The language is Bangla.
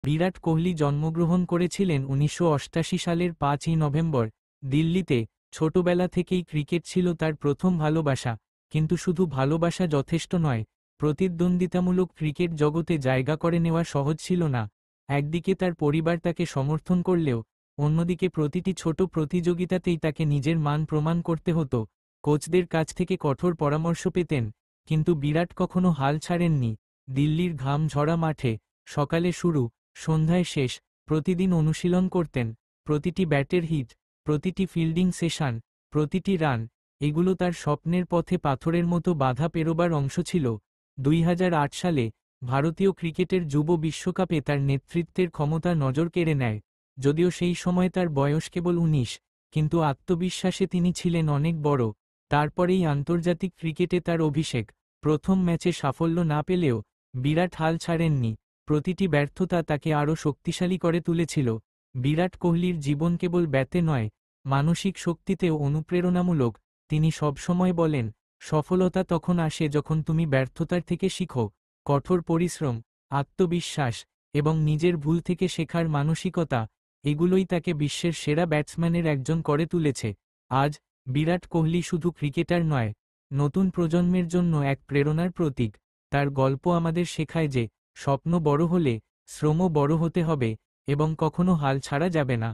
বিরাট কোহলি জন্মগ্রহণ করেছিলেন ১৯৮৮ সালের ৫ই নভেম্বর দিল্লিতে। ছোটবেলা থেকেই ক্রিকেট ছিল তার প্রথম ভালোবাসা, কিন্তু শুধু ভালোবাসা যথেষ্ট নয়, প্রতিদ্বন্দ্বিতামূলক ক্রিকেট জগতে জায়গা করে নেওয়া সহজ ছিল না। একদিকে তার পরিবার তাকে সমর্থন করলেও অন্যদিকে প্রতিটি ছোট প্রতিযোগিতাতেই তাকে নিজের মান প্রমাণ করতে হতো। কোচদের কাছ থেকে কঠোর পরামর্শ পেতেন, কিন্তু বিরাট কখনো হাল ছাড়েননি। দিল্লির ঘাম ঝরা মাঠে সকালে শুরু, সন্ধ্যায় শেষ, প্রতিদিন অনুশীলন করতেন। প্রতিটি ব্যাটের হিট, প্রতিটি ফিল্ডিং সেশন, প্রতিটি রান, এগুলো তার স্বপ্নের পথে পাথরের মতো বাধা পেরোবার অংশ ছিল। ২০০৮ সালে ভারতীয় ক্রিকেটের যুব বিশ্বকাপে তার নেতৃত্বের ক্ষমতা নজর কেড়ে নেয়। যদিও সেই সময় তার বয়স কেবল ১৯, কিন্তু আত্মবিশ্বাসে তিনি ছিলেন অনেক বড়। তারপরেই আন্তর্জাতিক ক্রিকেটে তার অভিষেক। প্রথম ম্যাচে সাফল্য না পেলেও বিরাট হাল ছাড়েননি। প্রতিটি ব্যর্থতা তাকে আরও শক্তিশালী করে তুলেছিল। বিরাট কোহলির জীবন কেবল ব্যাতে নয়, মানসিক শক্তিতেও অনুপ্রেরণামূলক। তিনি সবসময় বলেন, সফলতা তখন আসে যখন তুমি ব্যর্থতার থেকে শিখো। কঠোর পরিশ্রম, আত্মবিশ্বাস এবং নিজের ভুল থেকে শেখার মানসিকতা, এগুলোই তাকে বিশ্বের সেরা ব্যাটসম্যানের একজন করে তুলেছে। আজ বিরাট কোহলি শুধু ক্রিকেটার নয়, নতুন প্রজন্মের জন্য এক প্রেরণার প্রতীক। তার গল্প আমাদের শেখায় যে স্বপ্ন বড় হলে শ্রমও বড় হতে হবে এবং কখনো হাল ছাড়া যাবে না।